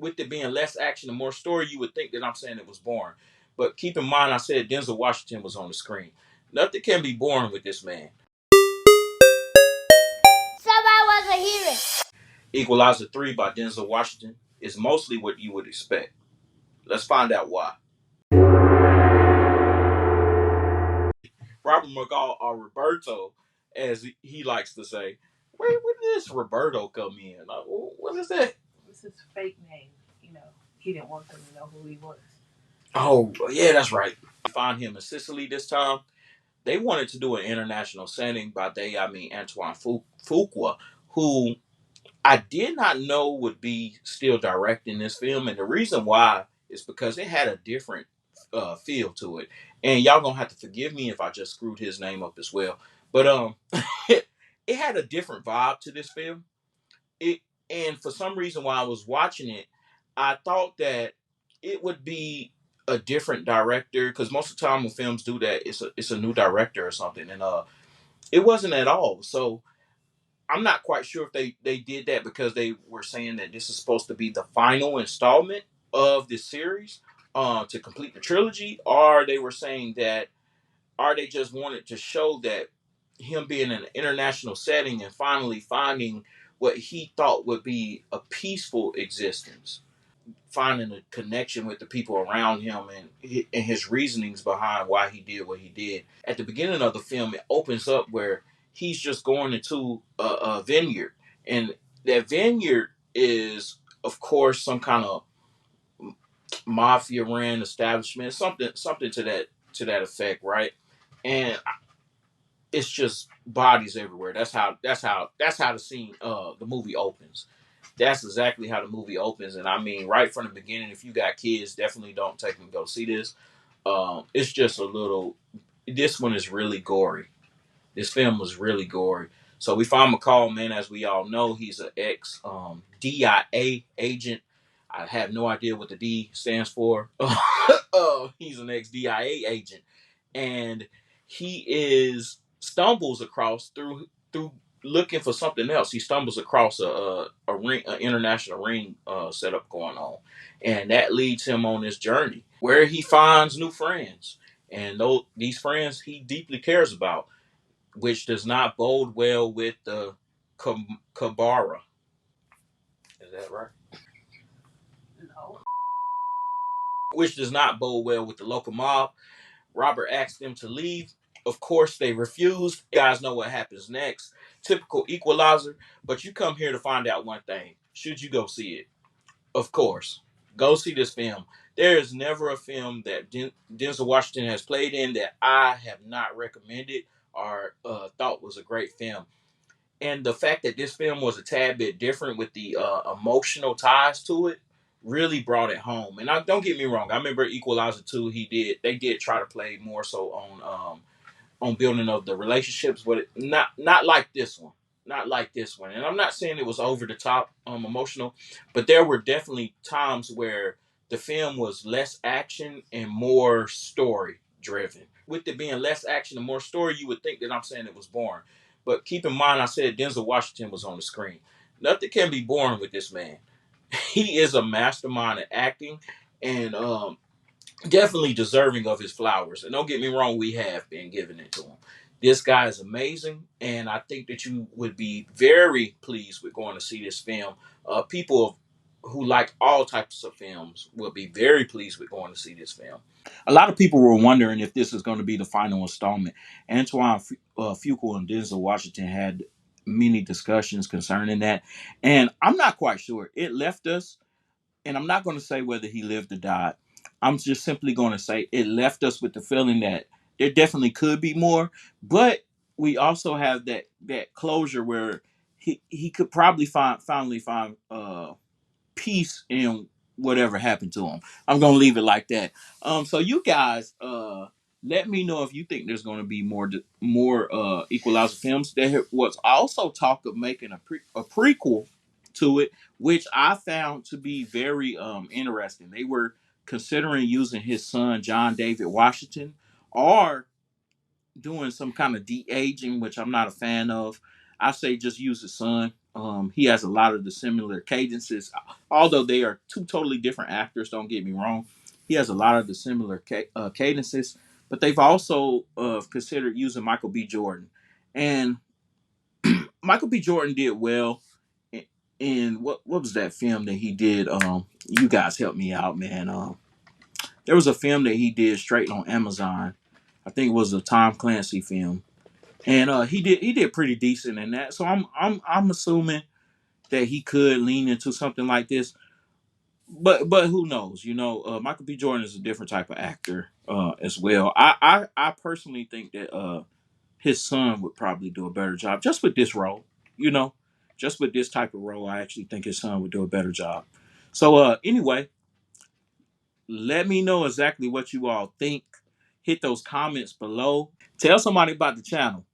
with it being less action and more story, you would think that I'm saying it was boring. But keep in mind, I said Denzel Washington was on the screen. Nothing can be boring with this man. Somebody was a hero. Equalizer 3 by Denzel Washington is mostly what you would expect. Let's find out why. Robert McCall, or Roberto, as he likes to say. Where did this Roberto come in? What is that? It's his fake name. You know, he didn't want them to know who he was. Oh, yeah, that's right. Find him in Sicily this time. They wanted to do an international setting. By they, I mean Antoine Fuqua, who I did not know would be still directing this film. And the reason why is because it had a different feel to it. And y'all gonna have to forgive me if I just screwed his name up as well. But it had a different vibe to this film. It and for some reason while I was watching it, I thought that it would be a different director because most of the time when films do that, it's a new director or something, and it wasn't at all. So I'm not quite sure if they did that because they were saying that this is supposed to be the final installment of this series to complete the trilogy, or they were saying that, or they just wanted to show that him being in an international setting and finally finding what he thought would be a peaceful existence, finding a connection with the people around him and his reasonings behind why he did what he did. At the beginning of the film, it opens up where he's just going into a vineyard, and that vineyard is, of course, some kind of mafia ran establishment, something to that effect, right? And it's just bodies everywhere. That's how the movie opens. That's exactly how the movie opens. And I mean, right from the beginning, if you got kids, definitely don't take them to go see this. It's just a little. This one is really gory. This film was really gory. So we find McCall, man, as we all know, he's an ex DIA agent. I have no idea what the D stands for. He's an ex DIA agent, and he is stumbles across through looking for something else. He stumbles across a ring, an international ring setup going on, and that leads him on this journey where he finds new friends, and these friends he deeply cares about, which does not bode well with the Kabara. Is that right? No. Which does not bode well with the local mob. Robert asked them to leave. Of course, they refused. You guys know what happens next. Typical Equalizer. But you come here to find out one thing. Should you go see it? Of course. Go see this film. There is never a film that Denzel Washington has played in that I have not recommended or thought was a great film. And the fact that this film was a tad bit different with the emotional ties to it really brought it home. And don't get me wrong, I remember Equalizer 2. They did try to play more so on building of the relationships, but not like this one, not like this one. And I'm not saying it was over the top emotional, but there were definitely times where the film was less action and more story driven. With it being less action and more story, you would think that I'm saying it was boring. But keep in mind, I said Denzel Washington was on the screen. Nothing can be boring with this man. He is a mastermind at acting, and definitely deserving of his flowers. And don't get me wrong, we have been giving it to him. This guy is amazing, and I think that you would be very pleased with going to see this film. People who like all types of films will be very pleased with going to see this film. A lot of people were wondering if this is going to be the final installment. Antoine Fuqua and Denzel Washington had many discussions concerning that, and I'm not quite sure. It left us, and I'm not going to say whether he lived or died. I'm just simply going to say it left us with the feeling that there definitely could be more, but we also have that closure where he could probably finally find peace in whatever happened to him. I'm going to leave it like that. So you guys, let me know if you think there's going to be more Equalizer films. There was also talk of making a prequel to it, which I found to be very interesting. They were considering using his son John David Washington, or doing some kind of de aging, which I'm not a fan of. I say just use his son. He has a lot of the similar cadences, although they are two totally different actors. Don't get me wrong. He has a lot of the similar cadences, but they've also considered using Michael B. Jordan, and Michael B. Jordan did well in what was that film that he did? You guys help me out, man. There was a film that he did straight on Amazon. I think it was a Tom Clancy film, and he did pretty decent in that. So I'm assuming that he could lean into something like this. But who knows? Michael B. Jordan is a different type of actor as well. I personally think that his son would probably do a better job just with this role. You know, just with this type of role, I actually think his son would do a better job. So anyway, let me know exactly what you all think. Hit those comments below. Tell somebody about the channel.